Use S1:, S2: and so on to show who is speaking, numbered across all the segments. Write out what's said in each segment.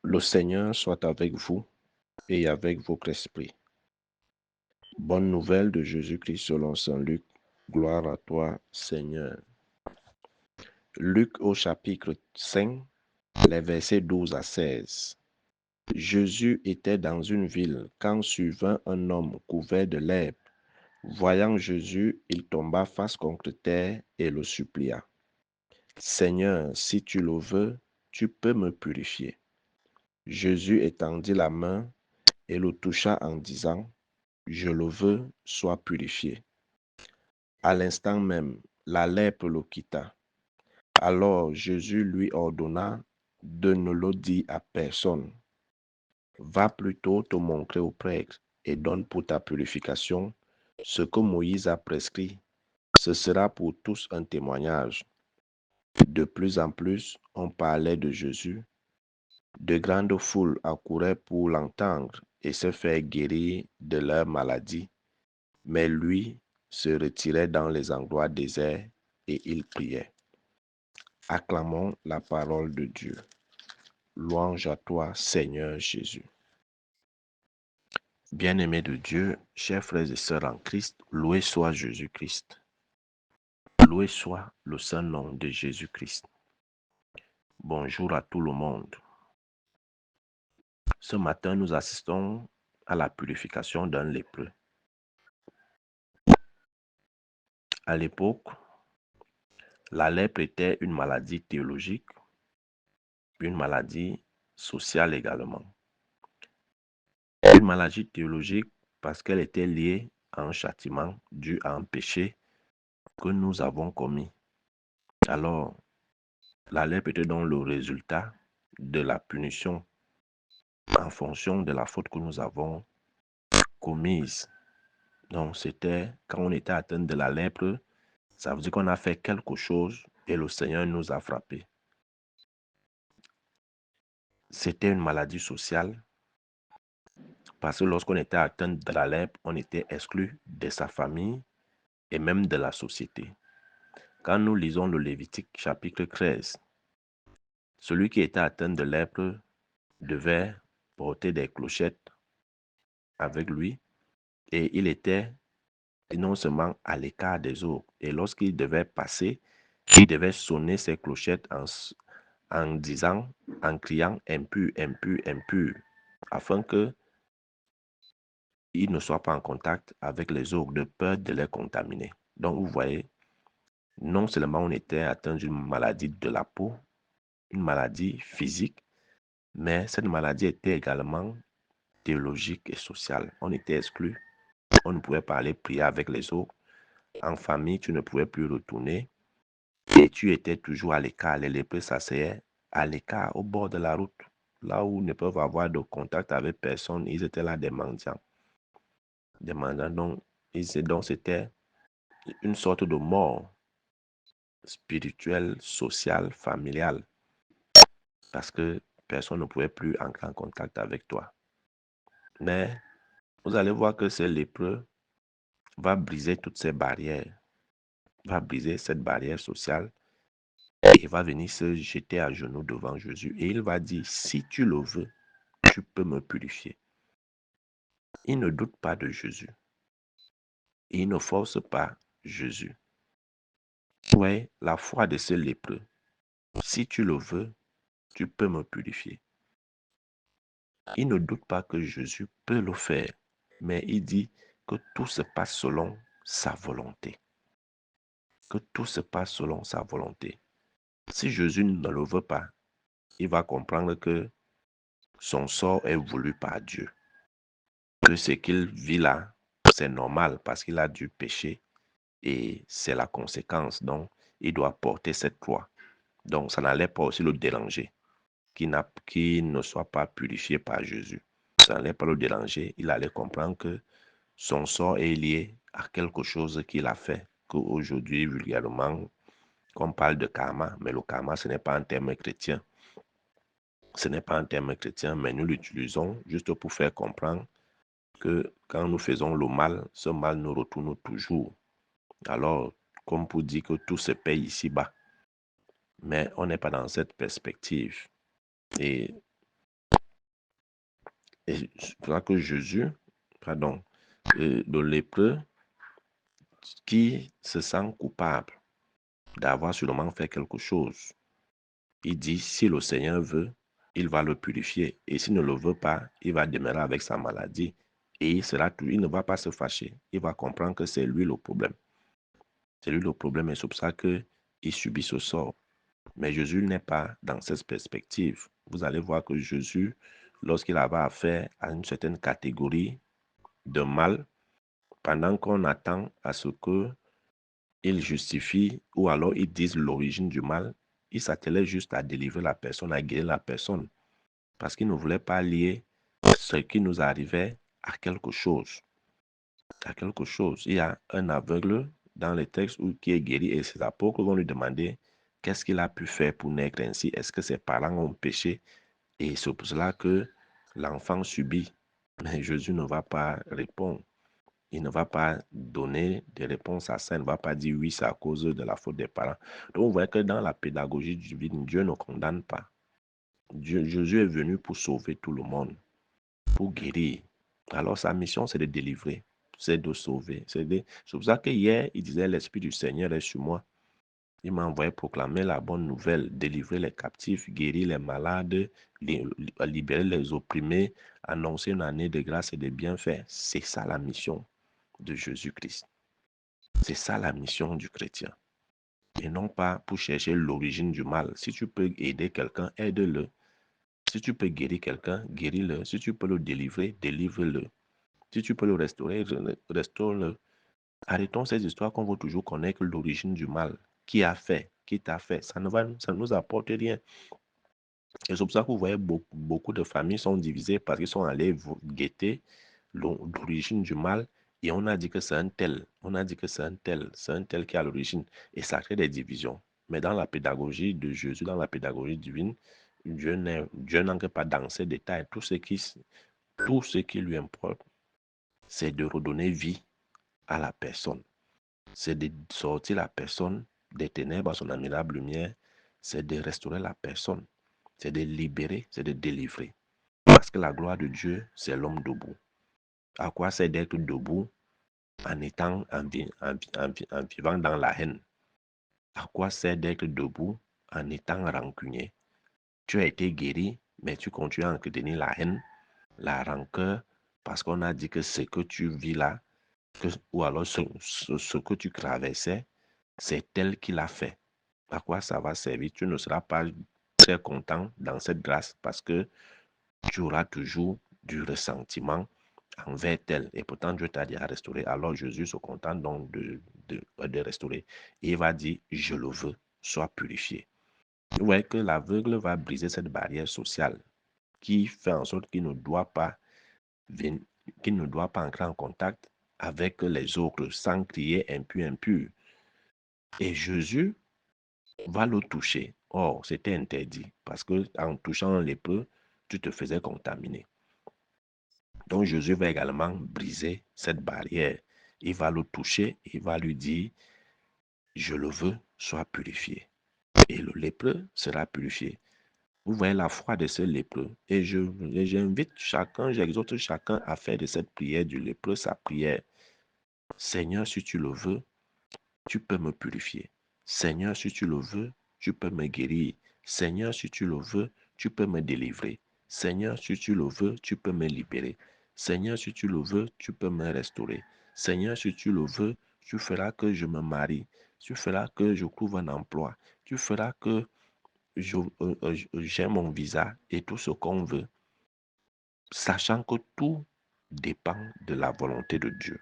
S1: Le Seigneur soit avec vous et avec votre esprit. Bonne nouvelle de Jésus-Christ selon saint Luc. Gloire à toi, Seigneur. Luc au chapitre 5, les versets 12 à 16. Jésus était dans une ville quand survint un homme couvert de lèpre. Voyant Jésus, il tomba face contre terre et le supplia. Seigneur, si tu le veux, tu peux me purifier. Jésus étendit la main et le toucha en disant, je le veux, sois purifié. À l'instant même, la lèpre le quitta. Alors Jésus lui ordonna de ne le dire à personne. Va plutôt te montrer au prêtre et donne pour ta purification ce que Moïse a prescrit. Ce sera pour tous un témoignage. De plus en plus, on parlait de Jésus. De grandes foules accouraient pour l'entendre et se faire guérir de leur maladie. Mais lui se retirait dans les endroits déserts et il priait. Acclamons la parole de Dieu. Louange à toi, Seigneur Jésus. Bien-aimés de Dieu, chers frères et sœurs en Christ, loué soit Jésus-Christ. Loué soit le saint nom de Jésus-Christ. Bonjour à tout le monde. Ce matin, nous assistons à la purification d'un lépreux. À l'époque, la lèpre était une maladie théologique, une maladie sociale également. Une maladie théologique parce qu'elle était liée à un châtiment dû à un péché que nous avons commis. Alors, la lèpre était donc le résultat de la punition en fonction de la faute que nous avons commise. Donc, c'était quand on était atteint de la lèpre, ça veut dire qu'on a fait quelque chose et le Seigneur nous a frappés. C'était une maladie sociale parce que lorsqu'on était atteint de la lèpre, on était exclu de sa famille et même de la société. Quand nous lisons le Lévitique chapitre 13, celui qui était atteint de lèpre devait porter des clochettes avec lui et il était non seulement à l'écart des autres. Et lorsqu'il devait passer, il devait sonner ses clochettes en disant, en criant impur, impur, impur, afin que il ne soit pas en contact avec les autres de peur de les contaminer. Donc vous voyez, non seulement on était atteint d'une maladie de la peau, une maladie physique, mais cette maladie était également théologique et sociale. On était exclu, on ne pouvait pas aller prier avec les autres. En famille, tu ne pouvais plus retourner et tu étais toujours à l'écart. Les lépreux s'asseyaient à l'écart, au bord de la route, là où ils ne peuvent avoir de contact avec personne. Ils étaient là des mendiants. Des mendiants, donc c'était une sorte de mort spirituelle, sociale, familiale, parce que personne ne pouvait plus entrer en contact avec toi. Mais vous allez voir que ce lépreux va briser toutes ces barrières, va briser cette barrière sociale et il va venir se jeter à genoux devant Jésus et il va dire, si tu le veux, tu peux me purifier. Il ne doute pas de Jésus. Il ne force pas Jésus. Ouais, la foi de ce lépreux. Si tu le veux, tu peux me purifier. Il ne doute pas que Jésus peut le faire, mais il dit que tout se passe selon sa volonté. Que tout se passe selon sa volonté. Si Jésus ne le veut pas, il va comprendre que son sort est voulu par Dieu. Que ce qu'il vit là, c'est normal parce qu'il a dû pécher et c'est la conséquence. Donc, il doit porter cette croix. Donc, ça n'allait pas aussi le déranger, qu'il ne soit pas purifié par Jésus. Ça n'allait pas le déranger. Il allait comprendre que son sort est lié à quelque chose qu'il a fait. Qu'aujourd'hui, vulgairement, on parle de karma, mais le karma, ce n'est pas un terme chrétien. Ce n'est pas un terme chrétien, mais nous l'utilisons juste pour faire comprendre que quand nous faisons le mal, ce mal nous retourne toujours. Alors, comme pour dire que tout se paye ici-bas. Mais on n'est pas dans cette perspective. Et Et c'est pour ça que Jésus, pardon, le lépreux qui se sent coupable d'avoir sûrement fait quelque chose, il dit, si le Seigneur veut, il va le purifier. Et s'il ne le veut pas, il va demeurer avec sa maladie. Et il ne va pas se fâcher. Il va comprendre que c'est lui le problème. C'est lui le problème et c'est pour ça qu'il subit ce sort. Mais Jésus n'est pas dans cette perspective. Vous allez voir que Jésus, lorsqu'il avait affaire à une certaine catégorie de mal, pendant qu'on attend à ce qu'il justifie ou alors il dise l'origine du mal, il s'attelait juste à délivrer la personne, à guérir la personne. Parce qu'il ne voulait pas lier ce qui nous arrivait à quelque chose. À quelque chose. Il y a un aveugle dans les textes qui est guéri et ses apôtres vont lui demander qu'est-ce qu'il a pu faire pour naître ainsi. Est-ce que ses parents ont péché? Et c'est pour cela que l'enfant subit. Mais Jésus ne va pas répondre. Il ne va pas donner des réponses à ça. Il ne va pas dire oui, c'est à cause de la faute des parents. Donc, vous voyez que dans la pédagogie divine, Dieu ne condamne pas. Jésus est venu pour sauver tout le monde, pour guérir. Alors, sa mission, c'est de délivrer, c'est de sauver. C'est pour ça que hier, il disait, l'Esprit du Seigneur est sur moi. Il m'a envoyé proclamer la bonne nouvelle, délivrer les captifs, guérir les malades, libérer les opprimés, annoncer une année de grâce et de bienfaits. C'est ça la mission de Jésus-Christ. C'est ça la mission du chrétien. Et non pas pour chercher l'origine du mal. Si tu peux aider quelqu'un, aide-le. Si tu peux guérir quelqu'un, guéris-le. Si tu peux le délivrer, délivre-le. Si tu peux le restaurer, restaure-le. Arrêtons ces histoires qu'on veut toujours connaître l'origine du mal. Qui a fait? Qui t'a fait? Ça ne nous apporte rien. Et c'est pour ça que vous voyez beaucoup de familles sont divisées parce qu'ils sont allés guetter l'origine du mal et on a dit que c'est un tel. On a dit que c'est un tel qui a l'origine. Et ça crée des divisions. Mais dans la pédagogie de Jésus, dans la pédagogie divine, Dieu n'entre pas dans ces détails. Tout ce qui lui importe, c'est de redonner vie à la personne. C'est de sortir la personne des ténèbres à son admirable lumière. C'est de restaurer la personne. C'est de libérer, c'est de délivrer. Parce que la gloire de Dieu, c'est l'homme debout. À quoi c'est d'être debout en étant en vivant dans la haine? À quoi c'est d'être debout en étant rancunier? Tu as été guéri, mais tu continues à entretenir la haine, la rancœur, parce qu'on a dit que ce que tu vis là, ou alors ce que tu traversais, c'est tel qu'il a fait. À quoi ça va servir? Tu ne seras pas très content dans cette grâce parce que tu auras toujours du ressentiment envers tel. Et pourtant, Dieu t'a dit à restaurer. Alors Jésus se contente donc de restaurer. Et il va dire, je le veux, sois purifié. Vous voyez que l'aveugle va briser cette barrière sociale qui fait en sorte qu'il ne doit pas entrer en contact avec les autres sans crier impur, impur. Et Jésus va le toucher. Or, c'était interdit parce que en touchant un lépreux, tu te faisais contaminer. Donc Jésus va également briser cette barrière. Il va le toucher, il va lui dire, je le veux, sois purifié. Et le lépreux sera purifié. Vous voyez la foi de ce lépreux. Et j'invite chacun, j'exhorte chacun à faire de cette prière du lépreux sa prière. Seigneur, si tu le veux, tu peux me purifier. Seigneur, si tu le veux, tu peux me guérir. Seigneur, si tu le veux, tu peux me délivrer. Seigneur, si tu le veux, tu peux me libérer. Seigneur, si tu le veux, tu peux me restaurer. Seigneur, si tu le veux, tu feras que je me marie. Tu feras que je trouve un emploi. Tu feras que j'ai mon visa et tout ce qu'on veut. Sachant que tout dépend de la volonté de Dieu.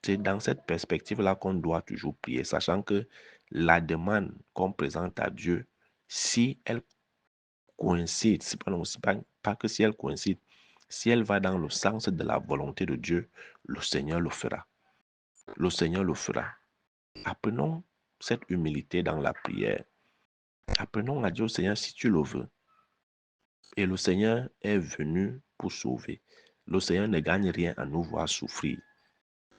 S1: C'est dans cette perspective-là qu'on doit toujours prier, sachant que la demande qu'on présente à Dieu, si elle coïncide, pas que si elle coïncide, si elle va dans le sens de la volonté de Dieu, le Seigneur le fera. Le Seigneur le fera. Apprenons cette humilité dans la prière. Apprenons à Dieu, Seigneur, si tu le veux. Et le Seigneur est venu pour sauver. Le Seigneur ne gagne rien à nous voir souffrir.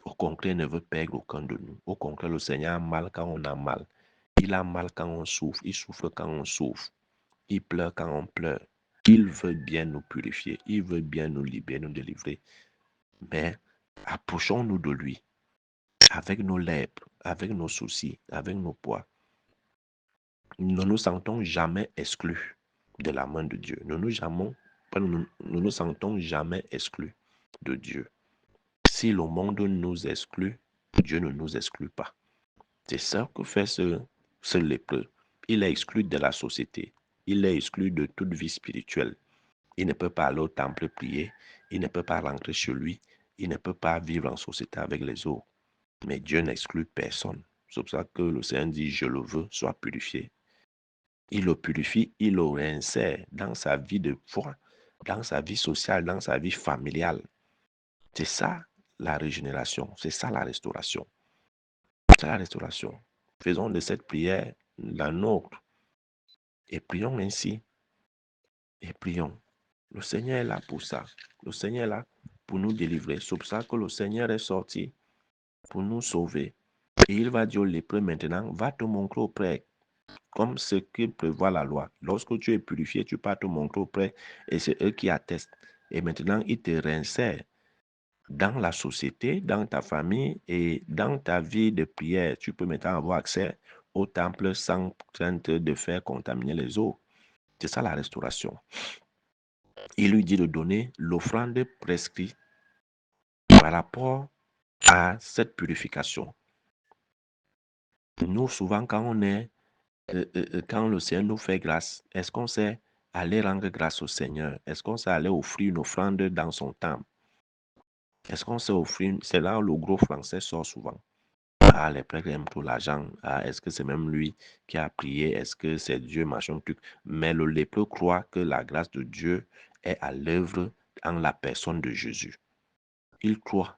S1: Au contraire, il ne veut perdre aucun de nous. Au contraire, le Seigneur a mal quand on a mal. Il a mal quand on souffre. Il souffre quand on souffre. Il pleure quand on pleure. Il veut bien nous purifier, il veut bien nous libérer, nous délivrer. Mais approchons-nous de lui avec nos lèvres, avec nos soucis, avec nos poids. Nous ne nous sentons jamais exclus de la main de Dieu. Nous nous sentons jamais exclus de Dieu. Si le monde nous exclut, Dieu ne nous exclut pas. C'est ça que fait ce lépreux. Il est exclu de la société. Il est exclu de toute vie spirituelle. Il ne peut pas aller au temple prier. Il ne peut pas rentrer chez lui. Il ne peut pas vivre en société avec les autres. Mais Dieu n'exclut personne. C'est pour ça que le Seigneur dit, je le veux, sois purifié. Il le purifie, il le réinsère dans sa vie de foi, dans sa vie sociale, dans sa vie familiale. C'est ça la régénération, c'est ça la restauration. C'est la restauration. Faisons de cette prière la nôtre et prions ainsi. Et prions. Le Seigneur est là pour ça. Le Seigneur est là pour nous délivrer. C'est pour ça que le Seigneur est sorti pour nous sauver. Et il va dire au lépreux maintenant, va te montrer auprès, comme ce que prévoit la loi. Lorsque tu es purifié, tu pars te montrer auprès et c'est eux qui attestent. Et maintenant, il te réinsère dans la société, dans ta famille et dans ta vie de prière. Tu peux maintenant avoir accès au temple sans crainte de faire contaminer les eaux. C'est ça la restauration. Il lui dit de donner l'offrande prescrite par rapport à cette purification. Nous, souvent, quand le Seigneur nous fait grâce, est-ce qu'on sait aller rendre grâce au Seigneur? Est-ce qu'on sait aller offrir une offrande dans son temple? Est-ce qu'on sait offrir? C'est là où le gros français sort souvent. Ah, les prêtres aiment trop l'argent. Ah, est-ce que c'est même lui qui a prié? Est-ce que c'est Dieu, machin, truc? Mais le lépreux croit que la grâce de Dieu est à l'œuvre en la personne de Jésus. Il croit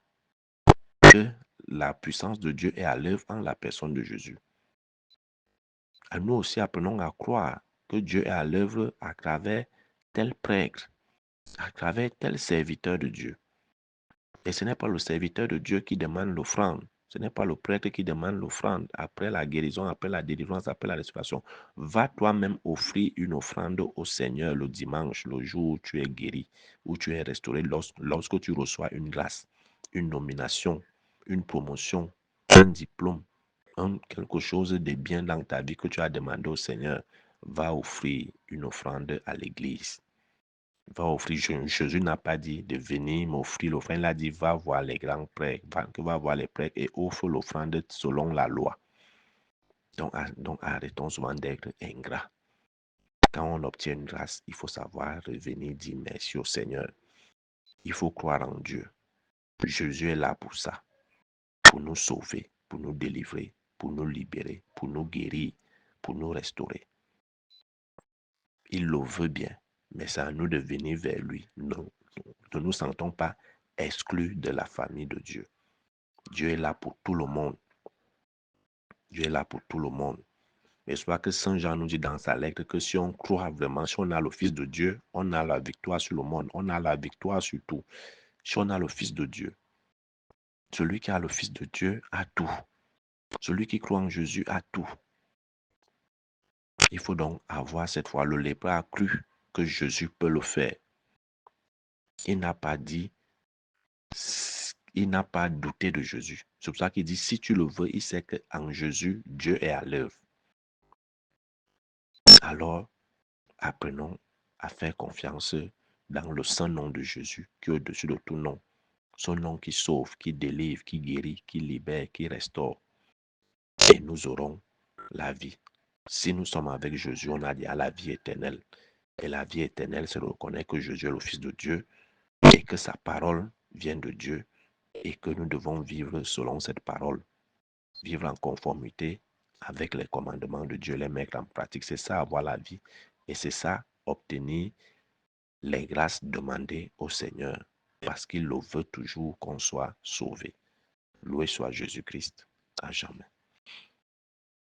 S1: que la puissance de Dieu est à l'œuvre en la personne de Jésus. À nous aussi, apprenons à croire que Dieu est à l'œuvre à travers tel prêtre, à travers tel serviteur de Dieu. Et ce n'est pas le serviteur de Dieu qui demande l'offrande. Ce n'est pas le prêtre qui demande l'offrande. Après la guérison, après la délivrance, après la restauration, va toi-même offrir une offrande au Seigneur le dimanche, le jour où tu es guéri, où tu es restauré, lorsque tu reçois une grâce, une nomination, une promotion, un diplôme, quelque chose de bien dans ta vie que tu as demandé au Seigneur. Va offrir une offrande à l'église. Va offrir. Jésus n'a pas dit de venir m'offrir l'offrande. Il a dit, va voir les grands prêtres, va voir les prêtres et offre l'offrande selon la loi. Donc arrêtons souvent d'être ingrats. Quand on obtient une grâce, il faut savoir revenir dire merci au Seigneur. Il faut croire en Dieu. Jésus est là pour ça, pour nous sauver, pour nous délivrer, pour nous libérer, pour nous guérir, pour nous restaurer. Il le veut bien, mais c'est à nous de venir vers lui. Nous ne nous sentons pas exclus de la famille de Dieu. Dieu est là pour tout le monde. Dieu est là pour tout le monde. Mais soit que Saint Jean nous dit dans sa lettre que si on croit vraiment, si on a le Fils de Dieu, on a la victoire sur le monde, on a la victoire sur tout. Si on a le Fils de Dieu, celui qui a le Fils de Dieu a tout. Celui qui croit en Jésus a tout. Il faut donc avoir cette foi. Le lépreux a cru que Jésus peut le faire. Il n'a pas dit, il n'a pas douté de Jésus. C'est pour ça qu'il dit, si tu le veux, il sait qu'en Jésus, Dieu est à l'œuvre. Alors, apprenons à faire confiance dans le saint nom de Jésus, qui est au-dessus de tout nom. Son nom qui sauve, qui délivre, qui guérit, qui libère, qui restaure. Et nous aurons la vie. Si nous sommes avec Jésus, on a dit à la vie éternelle. Et la vie éternelle, c'est de reconnaître que Jésus est le Fils de Dieu et que sa parole vient de Dieu et que nous devons vivre selon cette parole. Vivre en conformité avec les commandements de Dieu, les mettre en pratique. C'est ça, avoir la vie. Et c'est ça, obtenir les grâces demandées au Seigneur. Parce qu'il le veut toujours qu'on soit sauvé. Loué soit Jésus-Christ. À jamais.